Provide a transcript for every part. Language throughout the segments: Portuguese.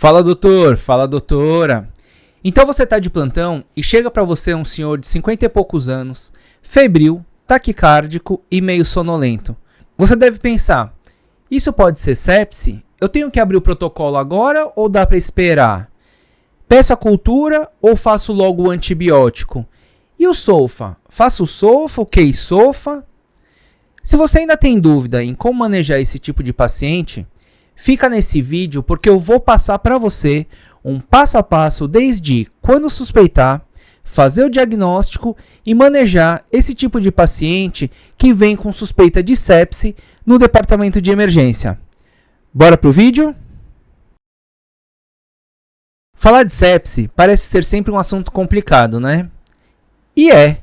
Fala doutor, fala doutora. Então você está de plantão e chega para você um senhor de 50 e poucos anos, febril, taquicárdico e meio sonolento. Você deve pensar, isso pode ser sepse? Eu tenho que abrir o protocolo agora ou dá para esperar? Peço a cultura ou faço logo o antibiótico? E o SOFA? Faço o SOFA, o QI-SOFA? Se você ainda tem dúvida em como manejar esse tipo de paciente, fica nesse vídeo porque eu vou passar para você um passo a passo desde quando suspeitar, fazer o diagnóstico e manejar esse tipo de paciente que vem com suspeita de sepse no departamento de emergência. Bora pro vídeo? Falar de sepse parece ser sempre um assunto complicado, né? E é.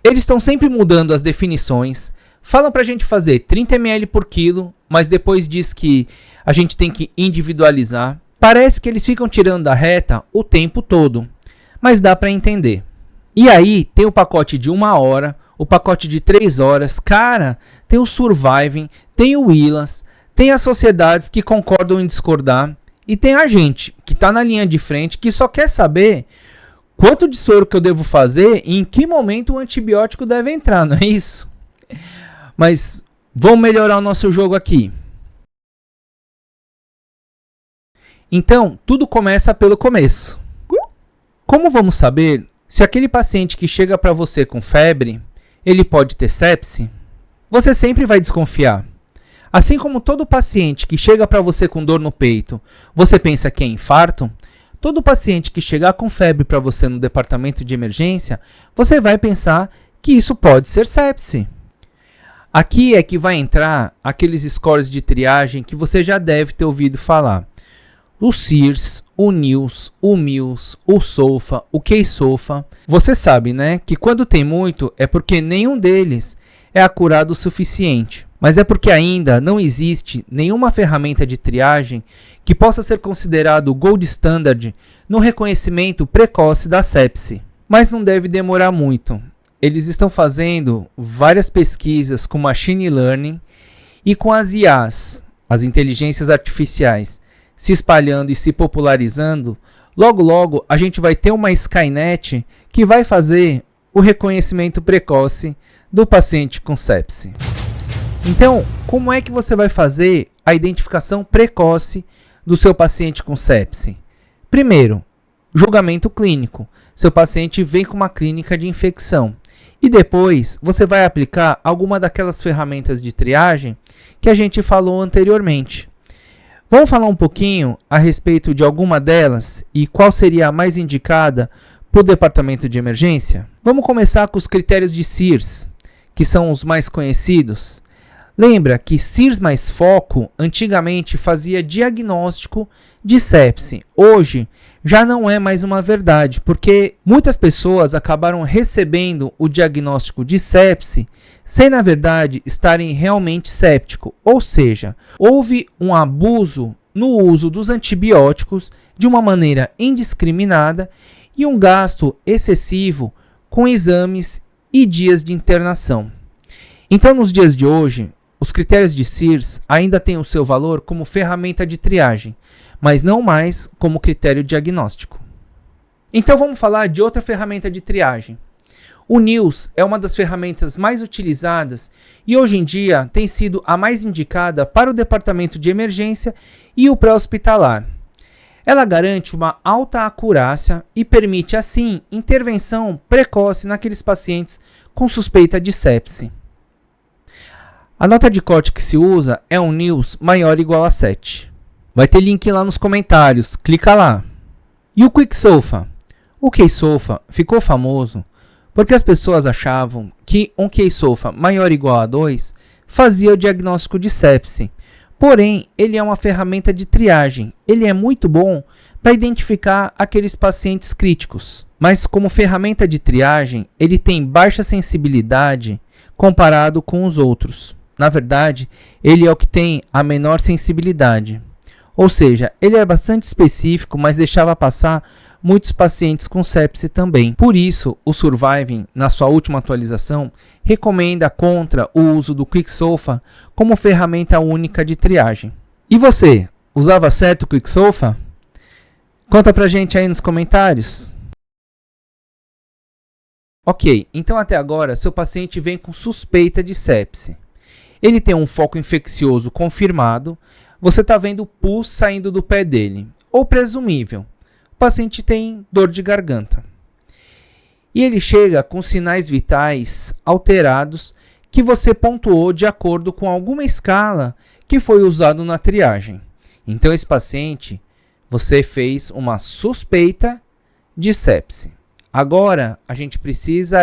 Eles estão sempre mudando as definições. Falam pra gente fazer 30 ml por quilo, mas depois diz que a gente tem que individualizar. Parece que eles ficam tirando da reta o tempo todo, mas dá pra entender. E aí tem o pacote de 1 hora, o pacote de 3 horas, cara, tem o Surviving, tem o ILAS, tem as sociedades que concordam em discordar e tem a gente que tá na linha de frente que só quer saber quanto de soro que eu devo fazer e em que momento o antibiótico deve entrar, não é isso? Mas vamos melhorar o nosso jogo aqui. Então, tudo começa pelo começo. Como vamos saber se aquele paciente que chega para você com febre, ele pode ter sepse? Você sempre vai desconfiar. Assim como todo paciente que chega para você com dor no peito, você pensa que é infarto, todo paciente que chegar com febre para você no departamento de emergência, você vai pensar que isso pode ser sepse. Aqui é que vai entrar aqueles scores de triagem que você já deve ter ouvido falar. O SIRS, o NILS, o MILS, o SOFA, o QI-SOFA. Você sabe, né, que quando tem muito é porque nenhum deles é acurado o suficiente. Mas é porque ainda não existe nenhuma ferramenta de triagem que possa ser considerado o gold standard no reconhecimento precoce da sepse. Mas não deve demorar muito. Eles estão fazendo várias pesquisas com machine learning e com as IAs, as inteligências artificiais, se espalhando e se popularizando. Logo a gente vai ter uma Skynet que vai fazer o reconhecimento precoce do paciente com sepse. Então, como é que você vai fazer a identificação precoce do seu paciente com sepse? Primeiro, julgamento clínico. Seu paciente vem com uma clínica de infecção. E depois, você vai aplicar alguma daquelas ferramentas de triagem que a gente falou anteriormente. Vamos falar um pouquinho a respeito de alguma delas e qual seria a mais indicada para o departamento de emergência? Vamos começar com os critérios de SIRS, que são os mais conhecidos. Lembra que SIRS mais foco antigamente fazia diagnóstico de sepse. Hoje já não é mais uma verdade, porque muitas pessoas acabaram recebendo o diagnóstico de sepse sem, na verdade, estarem realmente séptico. Ou seja, houve um abuso no uso dos antibióticos de uma maneira indiscriminada e um gasto excessivo com exames e dias de internação. Então, nos dias de hoje, os critérios de SIRS ainda têm o seu valor como ferramenta de triagem, mas não mais como critério diagnóstico. Então vamos falar de outra ferramenta de triagem. O NILS é uma das ferramentas mais utilizadas e hoje em dia tem sido a mais indicada para o departamento de emergência e o pré-hospitalar. Ela garante uma alta acurácia e permite assim intervenção precoce naqueles pacientes com suspeita de sepse. A nota de corte que se usa é um NILS maior ou igual a 7. Vai ter link lá nos comentários, clica lá. E o QI-SOFA? O QI-SOFA ficou famoso porque as pessoas achavam que um QI-SOFA maior ou igual a 2 fazia o diagnóstico de sepse. Porém, ele é uma ferramenta de triagem. Ele é muito bom para identificar aqueles pacientes críticos. Mas como ferramenta de triagem, ele tem baixa sensibilidade comparado com os outros. Na verdade, ele é o que tem a menor sensibilidade. Ou seja, ele é bastante específico, mas deixava passar muitos pacientes com sepse também. Por isso, o Surviving, na sua última atualização, recomenda contra o uso do QI-SOFA como ferramenta única de triagem. E você, usava certo o QI-SOFA? Conta pra gente aí nos comentários. Ok, então até agora seu paciente vem com suspeita de sepse. Ele tem um foco infeccioso confirmado, você está vendo pus saindo do pé dele, ou presumível, o paciente tem dor de garganta. E ele chega com sinais vitais alterados que você pontuou de acordo com alguma escala que foi usado na triagem. Então esse paciente, você fez uma suspeita de sepse. Agora, a gente precisa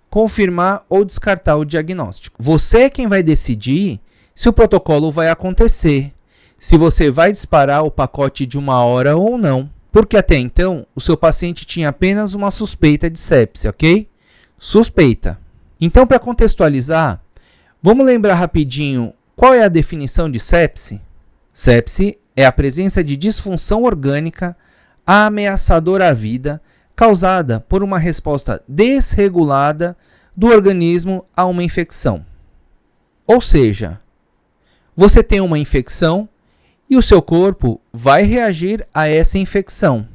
confirmar ou descartar o diagnóstico. Você é quem vai decidir se o protocolo vai acontecer, se você vai disparar o pacote de 1 hora ou não. Porque até então, o seu paciente tinha apenas uma suspeita de sepse, ok? Suspeita. Então, para contextualizar, vamos lembrar rapidinho qual é a definição de sepse? Sepse é a presença de disfunção orgânica ameaçadora à vida, causada por uma resposta desregulada do organismo a uma infecção. Ou seja, você tem uma infecção e o seu corpo vai reagir a essa infecção,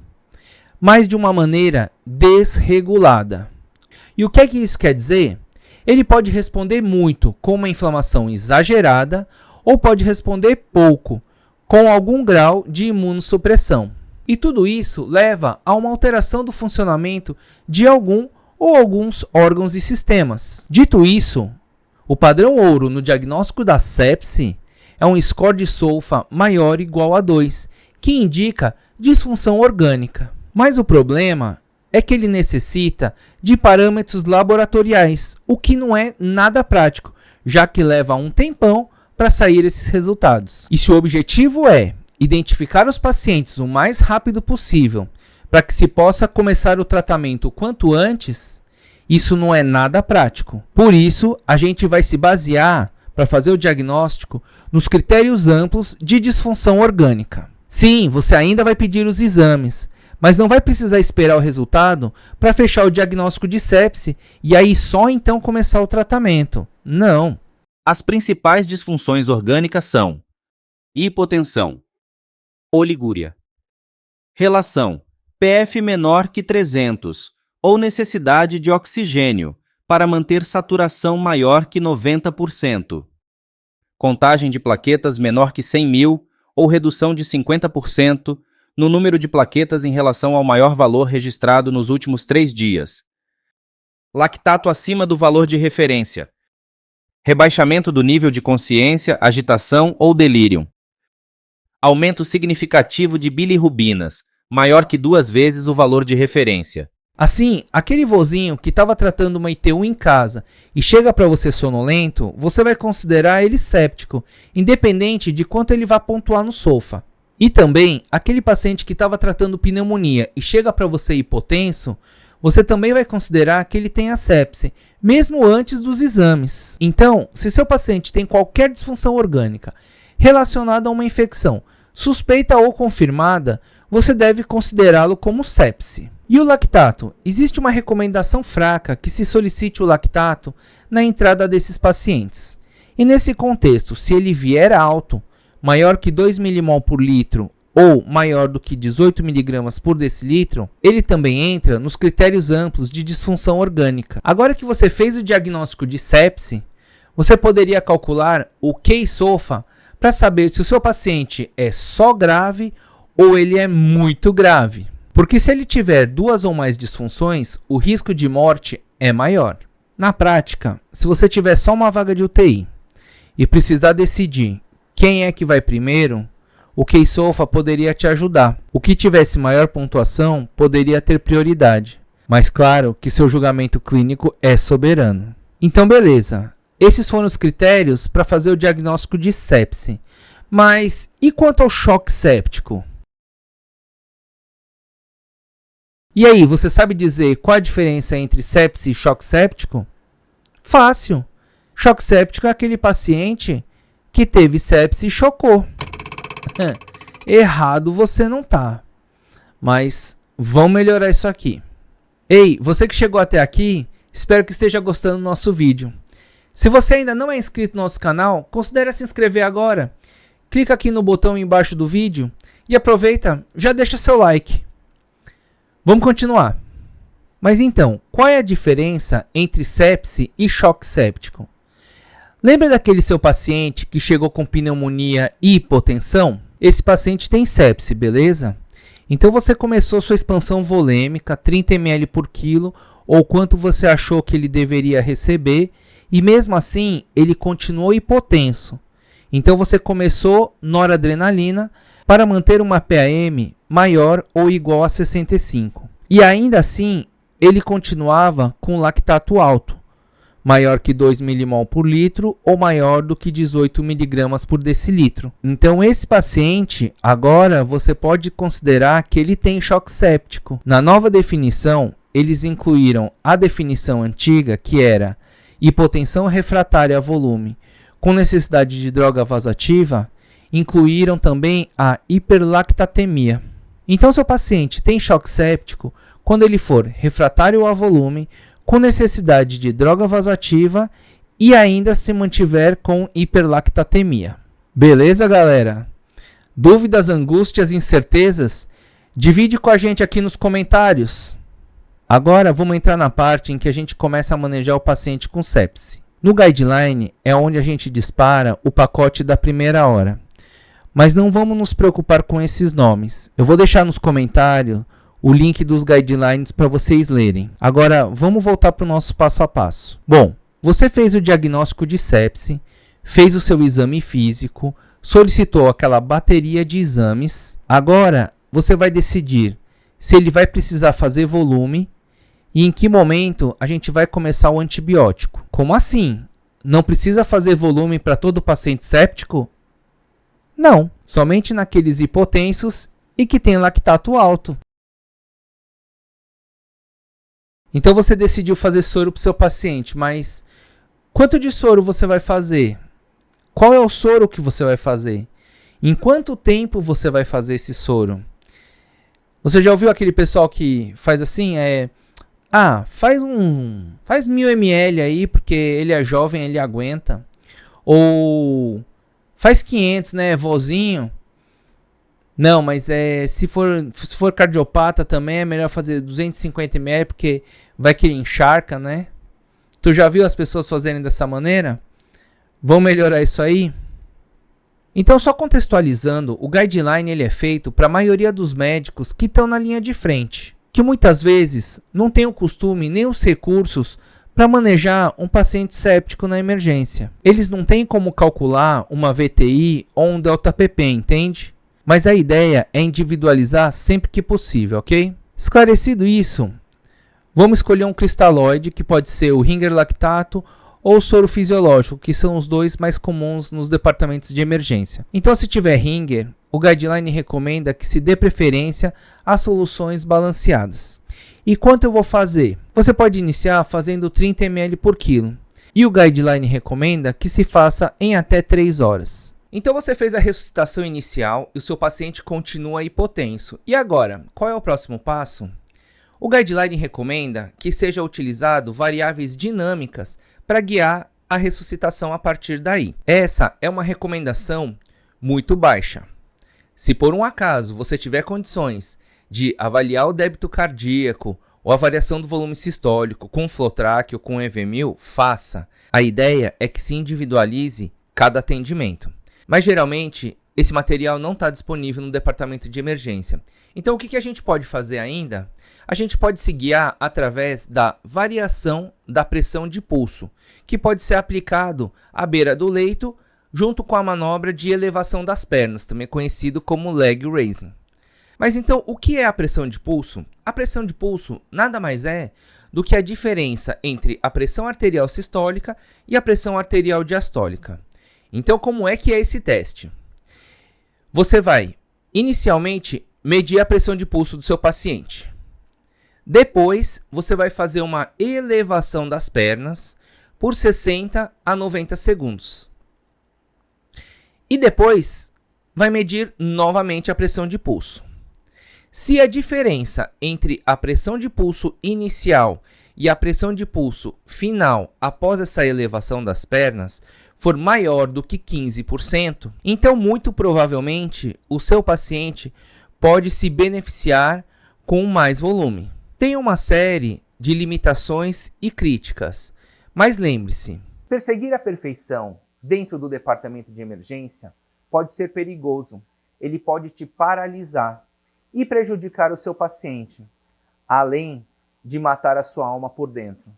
mas de uma maneira desregulada. E o que é que isso quer dizer? Ele pode responder muito com uma inflamação exagerada ou pode responder pouco, com algum grau de imunossupressão. E tudo isso leva a uma alteração do funcionamento de algum ou alguns órgãos e sistemas. Dito isso, o padrão ouro no diagnóstico da sepse é um score de SOFA maior ou igual a 2, que indica disfunção orgânica. Mas o problema é que ele necessita de parâmetros laboratoriais, o que não é nada prático, já que leva um tempão para sair esses resultados. E se o objetivo é identificar os pacientes o mais rápido possível para que se possa começar o tratamento o quanto antes, isso não é nada prático. Por isso, a gente vai se basear para fazer o diagnóstico nos critérios amplos de disfunção orgânica. Sim, você ainda vai pedir os exames, mas não vai precisar esperar o resultado para fechar o diagnóstico de sepse e aí só então começar o tratamento. Não. As principais disfunções orgânicas são hipotensão, oligúria, relação PF menor que 300 ou necessidade de oxigênio para manter saturação maior que 90%, contagem de plaquetas menor que 100.000 ou redução de 50% no número de plaquetas em relação ao maior valor registrado nos últimos 3 dias, lactato acima do valor de referência, rebaixamento do nível de consciência, agitação ou delírio, aumento significativo de bilirrubinas, maior que 2 vezes o valor de referência. Assim, aquele vozinho que estava tratando uma ITU em casa e chega para você sonolento, você vai considerar ele séptico, independente de quanto ele vai pontuar no SOFA. E também, aquele paciente que estava tratando pneumonia e chega para você hipotenso, você também vai considerar que ele tem a sepse, mesmo antes dos exames. Então, se seu paciente tem qualquer disfunção orgânica relacionada a uma infecção, suspeita ou confirmada, você deve considerá-lo como sepse. E o lactato? Existe uma recomendação fraca que se solicite o lactato na entrada desses pacientes. E nesse contexto, se ele vier alto, maior que 2 mmol por litro ou maior do que 18 mg por decilitro, ele também entra nos critérios amplos de disfunção orgânica. Agora que você fez o diagnóstico de sepse, você poderia calcular o Q-SOFA para saber se o seu paciente é só grave ou ele é muito grave. Porque se ele tiver 2 ou mais disfunções, o risco de morte é maior. Na prática, se você tiver só uma vaga de UTI e precisar decidir quem é que vai primeiro, o Q-SOFA poderia te ajudar. O que tivesse maior pontuação poderia ter prioridade. Mas claro que seu julgamento clínico é soberano. Então beleza, esses foram os critérios para fazer o diagnóstico de sepse. Mas e quanto ao choque séptico? E aí, você sabe dizer qual a diferença entre sepse e choque séptico? Fácil. Choque séptico é aquele paciente que teve sepse e chocou. Errado você não tá. Mas vamos melhorar isso aqui. Ei, você que chegou até aqui, espero que esteja gostando do nosso vídeo. Se você ainda não é inscrito no nosso canal, considere se inscrever agora. Clica aqui no botão embaixo do vídeo E aproveita, já deixa seu like. Vamos continuar. Mas então, qual é a diferença entre sepse e choque séptico? Lembra daquele seu paciente que chegou com pneumonia e hipotensão? Esse paciente tem sepse, beleza? Então você começou sua expansão volêmica, 30 ml por quilo, ou quanto você achou que ele deveria receber, e mesmo assim ele continuou hipotenso. Então você começou noradrenalina para manter uma PAM maior ou igual a 65. E ainda assim, ele continuava com lactato alto, maior que 2 mmol por litro ou maior do que 18 mg por decilitro. Então esse paciente, agora você pode considerar que ele tem choque séptico. Na nova definição, eles incluíram a definição antiga, que era hipotensão refratária a volume com necessidade de droga vasoativa, incluíram também a hiperlactatemia. Então seu paciente tem choque séptico quando ele for refratário a volume, com necessidade de droga vasoativa e ainda se mantiver com hiperlactatemia. Beleza, galera? Dúvidas, angústias, incertezas? Divide com a gente aqui nos comentários. Agora vamos entrar na parte em que a gente começa a manejar o paciente com sepse. No guideline é onde a gente dispara o pacote da primeira hora. Mas não vamos nos preocupar com esses nomes. Eu vou deixar nos comentários o link dos guidelines para vocês lerem. Agora, vamos voltar para o nosso passo a passo. Bom, você fez o diagnóstico de sepse, fez o seu exame físico, solicitou aquela bateria de exames. Agora, você vai decidir se ele vai precisar fazer volume e em que momento a gente vai começar o antibiótico. Como assim? Não precisa fazer volume para todo paciente séptico? Não, somente naqueles hipotensos e que tem lactato alto. Então você decidiu fazer soro para o seu paciente, mas quanto de soro você vai fazer? Qual é o soro que você vai fazer? Em quanto tempo você vai fazer esse soro? Você já ouviu aquele pessoal que faz assim? Faz 1000 ml aí, porque ele é jovem, ele aguenta. Ou faz 500, né, vozinho? Não, mas se for cardiopata também é melhor fazer 250 ml, porque vai que ele encharca, né? Tu já viu as pessoas fazerem dessa maneira? Vão melhorar isso aí? Então, só contextualizando, o guideline ele é feito para a maioria dos médicos que estão na linha de frente, que muitas vezes não tem o costume nem os recursos para manejar um paciente séptico na emergência. Eles não têm como calcular uma VTI ou um delta-PP, entende? Mas a ideia é individualizar sempre que possível, ok? Esclarecido isso, vamos escolher um cristalóide, que pode ser o Ringer lactato ou o soro fisiológico, que são os dois mais comuns nos departamentos de emergência. Então, se tiver Ringer, o guideline recomenda que se dê preferência a soluções balanceadas. E quanto eu vou fazer? Você pode iniciar fazendo 30 ml por quilo. E o guideline recomenda que se faça em até 3 horas. Então você fez a ressuscitação inicial e o seu paciente continua hipotenso. E agora, qual é o próximo passo? O guideline recomenda que seja utilizado variáveis dinâmicas para guiar a ressuscitação a partir daí. Essa é uma recomendação muito baixa. Se por um acaso você tiver condições de avaliar o débito cardíaco ou a variação do volume sistólico com Flotrac ou com EV1000, faça. A ideia é que se individualize cada atendimento. Mas geralmente esse material não está disponível no departamento de emergência. Então o que a gente pode fazer ainda? A gente pode se guiar através da variação da pressão de pulso, que pode ser aplicado à beira do leito junto com a manobra de elevação das pernas, também conhecido como leg raising. Mas então o que é a pressão de pulso? A pressão de pulso nada mais é do que a diferença entre a pressão arterial sistólica e a pressão arterial diastólica. Então, como é que é esse teste? Você vai, inicialmente, medir a pressão de pulso do seu paciente. Depois, você vai fazer uma elevação das pernas por 60 a 90 segundos. E depois, vai medir novamente a pressão de pulso. Se a diferença entre a pressão de pulso inicial e a pressão de pulso final após essa elevação das pernas for maior do que 15%, então muito provavelmente o seu paciente pode se beneficiar com mais volume. Tem uma série de limitações e críticas, mas lembre-se, perseguir a perfeição dentro do departamento de emergência pode ser perigoso. Ele pode te paralisar e prejudicar o seu paciente, além de matar a sua alma por dentro.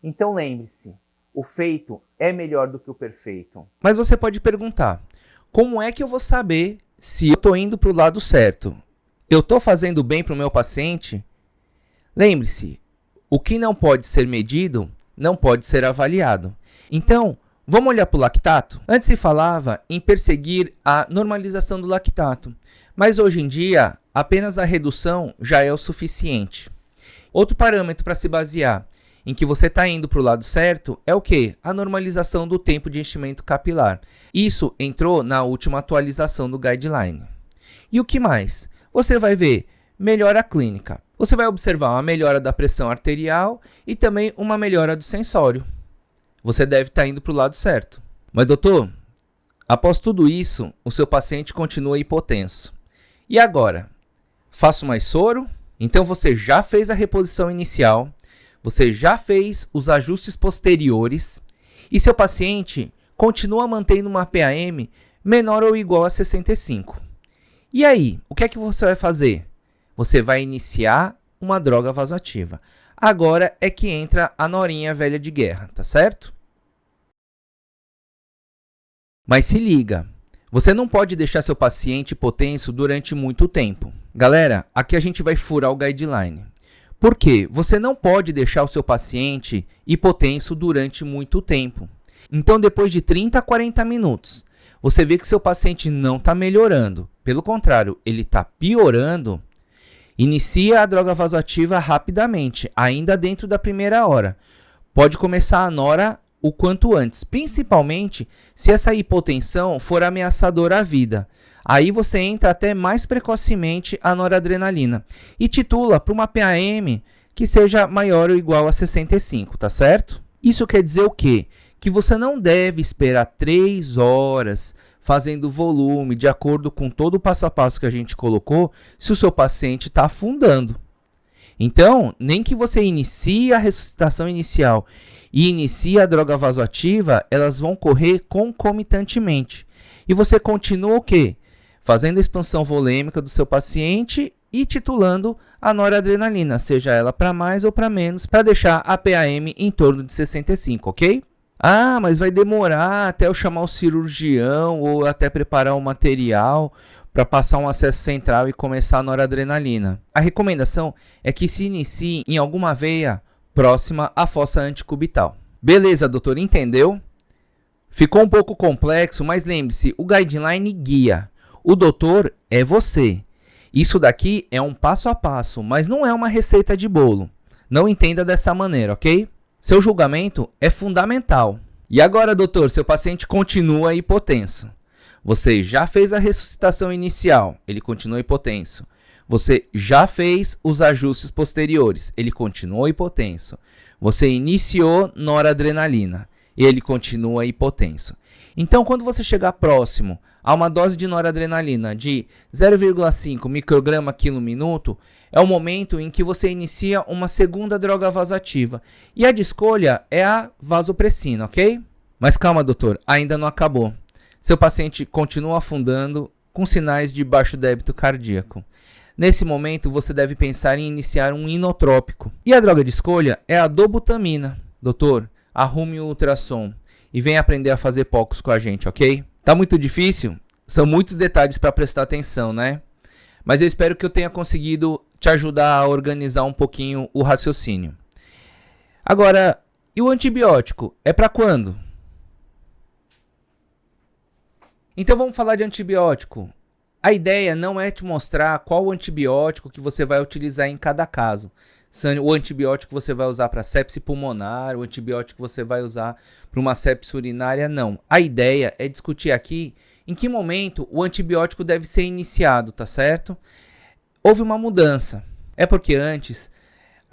Então lembre-se, o feito é melhor do que o perfeito. Mas você pode perguntar, como é que eu vou saber se eu estou indo para o lado certo? Eu estou fazendo bem para o meu paciente? Lembre-se, o que não pode ser medido não pode ser avaliado. Então, vamos olhar para o lactato? Antes se falava em perseguir a normalização do lactato, mas hoje em dia apenas a redução já é o suficiente. Outro parâmetro para se basear em que você está indo para o lado certo é o quê? A normalização do tempo de enchimento capilar. Isso entrou na última atualização do guideline. E o que mais? Você vai ver melhora clínica. Você vai observar uma melhora da pressão arterial e também uma melhora do sensório. Você deve estar indo para o lado certo. Mas doutor, após tudo isso, o seu paciente continua hipotenso. E agora? Faço mais soro? Então você já fez a reposição inicial, você já fez os ajustes posteriores e seu paciente continua mantendo uma PAM menor ou igual a 65. E aí, o que é que você vai fazer? Você vai iniciar uma droga vasoativa. Agora é que entra a norinha velha de guerra, tá certo? Mas se liga, você não pode deixar seu paciente hipotenso durante muito tempo. Galera, aqui a gente vai furar o guideline. Por quê? Você não pode deixar o seu paciente hipotenso durante muito tempo. Então, depois de 30 a 40 minutos, você vê que seu paciente não está melhorando. Pelo contrário, ele está piorando. Inicia a droga vasoativa rapidamente, ainda dentro da primeira hora. Pode começar a nora o quanto antes, principalmente se essa hipotensão for ameaçadora à vida. Aí você entra até mais precocemente a noradrenalina e titula para uma PAM que seja maior ou igual a 65, tá certo? Isso quer dizer o quê? Que você não deve esperar 3 horas fazendo volume de acordo com todo o passo a passo que a gente colocou se o seu paciente está afundando. Então, nem que você inicie a ressuscitação inicial e inicie a droga vasoativa, elas vão correr concomitantemente. E você continua o quê? Fazendo a expansão volêmica do seu paciente e titulando a noradrenalina, seja ela para mais ou para menos, para deixar a PAM em torno de 65, ok? Ah, mas vai demorar até eu chamar o cirurgião ou até preparar o material para passar um acesso central e começar a noradrenalina. A recomendação é que se inicie em alguma veia próxima à fossa antecubital. Beleza, doutor, entendeu? Ficou um pouco complexo, mas lembre-se, o guideline guia. O doutor é você. Isso daqui é um passo a passo, mas não é uma receita de bolo. Não entenda dessa maneira, ok? Seu julgamento é fundamental. E agora, doutor, seu paciente continua hipotenso. Você já fez a ressuscitação inicial, ele continua hipotenso. Você já fez os ajustes posteriores, ele continua hipotenso. Você iniciou noradrenalina, ele continua hipotenso. Então, quando você chegar próximo a uma dose de noradrenalina de 0,5 micrograma quilo minuto, é o momento em que você inicia uma segunda droga vasoativa. E a de escolha é a vasopressina, ok? Mas calma, doutor, ainda não acabou. Seu paciente continua afundando com sinais de baixo débito cardíaco. Nesse momento, você deve pensar em iniciar um inotrópico. E a droga de escolha é a dobutamina. Doutor, arrume o ultrassom e venha aprender a fazer POCs com a gente, ok? Tá muito difícil? São muitos detalhes para prestar atenção, né? Mas eu espero que eu tenha conseguido te ajudar a organizar um pouquinho o raciocínio. Agora, e o antibiótico? É para quando? Então vamos falar de antibiótico. A ideia não é te mostrar qual antibiótico que você vai utilizar em cada caso. O antibiótico que você vai usar para sepse pulmonar, o antibiótico que você vai usar para uma sepse urinária, não. A ideia é discutir aqui em que momento o antibiótico deve ser iniciado, tá certo? Houve uma mudança. É porque antes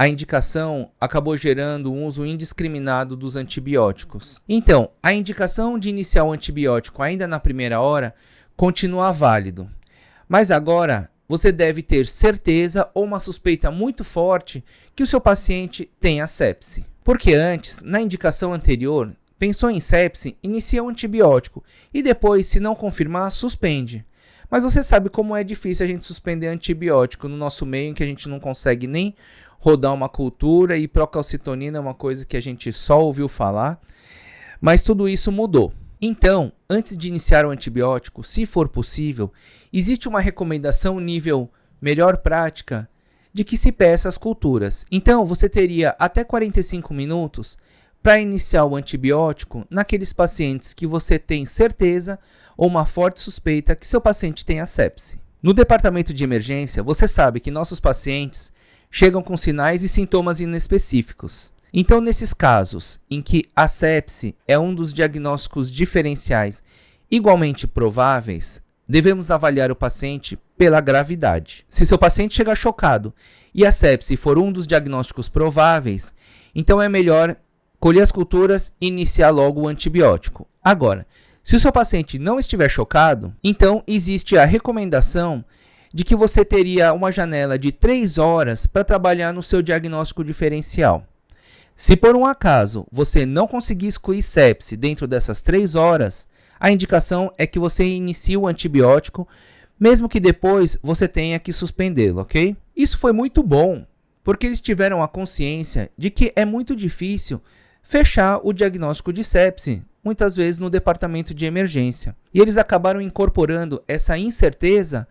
a indicação acabou gerando um uso indiscriminado dos antibióticos. Então, a indicação de iniciar o antibiótico ainda na primeira hora continua válido. Mas agora, você deve ter certeza ou uma suspeita muito forte que o seu paciente tenha sepse. Porque antes, na indicação anterior, pensou em sepse, inicia o antibiótico e depois, se não confirmar, suspende. Mas você sabe como é difícil a gente suspender antibiótico no nosso meio, em que a gente não consegue nem rodar uma cultura, e procalcitonina é uma coisa que a gente só ouviu falar. Mas tudo isso mudou. Então, antes de iniciar o antibiótico, se for possível, existe uma recomendação nível melhor prática de que se peça as culturas. Então, você teria até 45 minutos para iniciar o antibiótico naqueles pacientes que você tem certeza ou uma forte suspeita que seu paciente tenha sepse. No departamento de emergência, você sabe que nossos pacientes chegam com sinais e sintomas inespecíficos. Então, nesses casos em que a sepse é um dos diagnósticos diferenciais igualmente prováveis, devemos avaliar o paciente pela gravidade. Se seu paciente chegar chocado e a sepse for um dos diagnósticos prováveis, então é melhor colher as culturas e iniciar logo o antibiótico. Agora, se o seu paciente não estiver chocado, então existe a recomendação de que você teria uma janela de 3 horas para trabalhar no seu diagnóstico diferencial. Se por um acaso você não conseguir excluir sepse dentro dessas 3 horas, a indicação é que você inicie o antibiótico, mesmo que depois você tenha que suspendê-lo, ok? Isso foi muito bom, porque eles tiveram a consciência de que é muito difícil fechar o diagnóstico de sepse, muitas vezes no departamento de emergência. E eles acabaram incorporando essa incerteza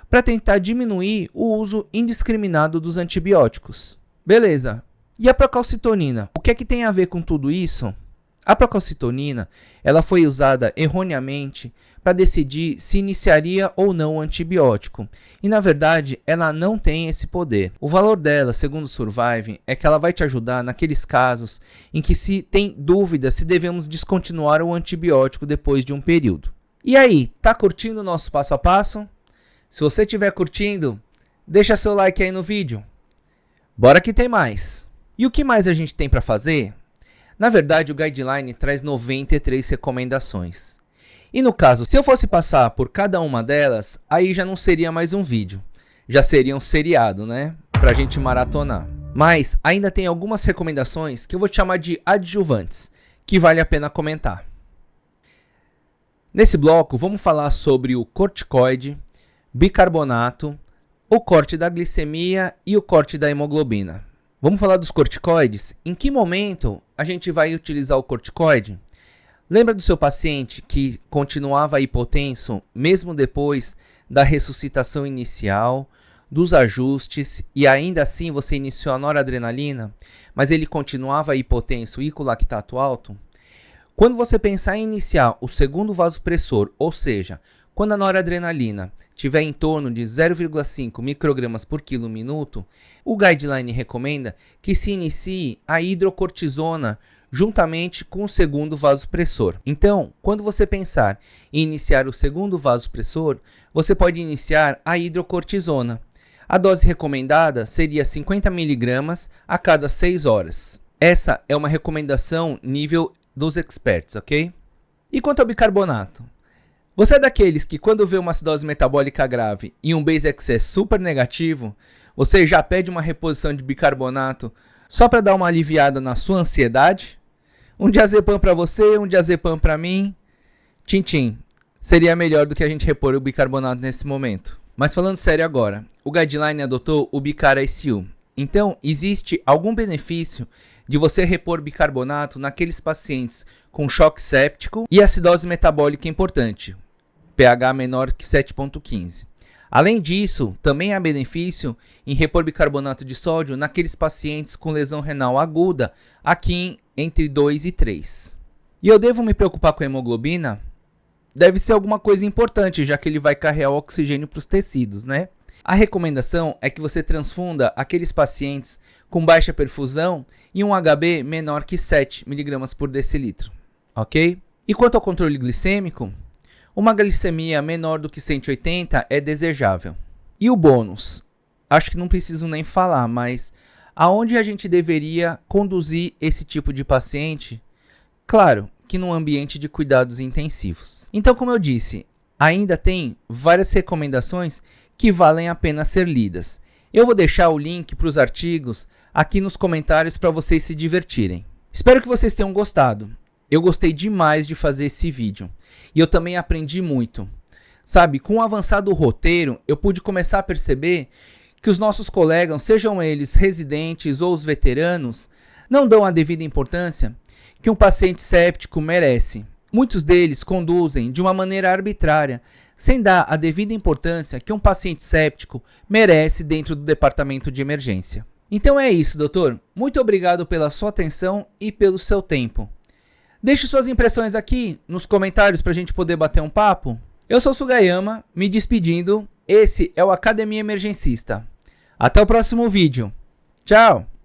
para tentar diminuir o uso indiscriminado dos antibióticos. Beleza. E a procalcitonina? O que é que tem a ver com tudo isso? A procalcitonina, ela foi usada erroneamente para decidir se iniciaria ou não o antibiótico. E na verdade, ela não tem esse poder. O valor dela, segundo o Surviving, é que ela vai te ajudar naqueles casos em que se tem dúvida se devemos descontinuar o antibiótico depois de um período. E aí, tá curtindo o nosso passo a passo? Se você estiver curtindo, deixa seu like aí no vídeo. Bora que tem mais! E o que mais a gente tem para fazer? Na verdade, o Guideline traz 93 recomendações. E no caso, se eu fosse passar por cada uma delas, aí já não seria mais um vídeo. Já seria um seriado, né? Pra gente maratonar. Mas ainda tem algumas recomendações que eu vou te chamar de adjuvantes, que vale a pena comentar. Nesse bloco, vamos falar sobre o corticoide, bicarbonato, o corte da glicemia e o corte da hemoglobina. Vamos falar dos corticoides? Em que momento a gente vai utilizar o corticoide? Lembra do seu paciente que continuava hipotenso mesmo depois da ressuscitação inicial, dos ajustes, e ainda assim você iniciou a noradrenalina, mas ele continuava hipotenso e com lactato alto? Quando você pensar em iniciar o segundo vasopressor, ou seja, quando a noradrenalina estiver em torno de 0,5 microgramas por quilo minuto, o Guideline recomenda que se inicie a hidrocortisona juntamente com o segundo vasopressor. Então, quando você pensar em iniciar o segundo vasopressor, você pode iniciar a hidrocortisona. A dose recomendada seria 50 mg a cada 6 horas. Essa é uma recomendação nível dos experts, ok? E quanto ao bicarbonato? Você é daqueles que quando vê uma acidose metabólica grave e um base excess super negativo, você já pede uma reposição de bicarbonato só para dar uma aliviada na sua ansiedade? Um diazepam para você, um diazepam para mim. Tchim, seria melhor do que a gente repor o bicarbonato nesse momento. Mas falando sério agora, o Guideline adotou o Bicar-ICU. Então, existe algum benefício de você repor bicarbonato naqueles pacientes com choque séptico e acidose metabólica importante, pH menor que 7,15. Além disso, também há benefício em repor bicarbonato de sódio naqueles pacientes com lesão renal aguda, aqui entre 2 e 3. E eu devo me preocupar com a hemoglobina? Deve ser alguma coisa importante, já que ele vai carregar o oxigênio para os tecidos, né? A recomendação é que você transfunda aqueles pacientes com baixa perfusão e um HB menor que 7 mg por decilitro, ok? E quanto ao controle glicêmico, uma glicemia menor do que 180 é desejável. E o bônus? Acho que não preciso nem falar, mas aonde a gente deveria conduzir esse tipo de paciente? Claro que num ambiente de cuidados intensivos. Então, como eu disse, ainda tem várias recomendações que valem a pena ser lidas. Eu vou deixar o link para os artigos aqui nos comentários para vocês se divertirem. Espero que vocês tenham gostado. Eu gostei demais de fazer esse vídeo e eu também aprendi muito. Sabe, com o avançar do roteiro, eu pude começar a perceber que os nossos colegas, sejam eles residentes ou os veteranos, não dão a devida importância que um paciente séptico merece. Muitos deles conduzem de uma maneira arbitrária, sem dar a devida importância que um paciente séptico merece dentro do departamento de emergência. Então é isso, doutor. Muito obrigado pela sua atenção e pelo seu tempo. Deixe suas impressões aqui nos comentários para a gente poder bater um papo. Eu sou o Sugayama, me despedindo. Esse é o Academia Emergencista. Até o próximo vídeo. Tchau!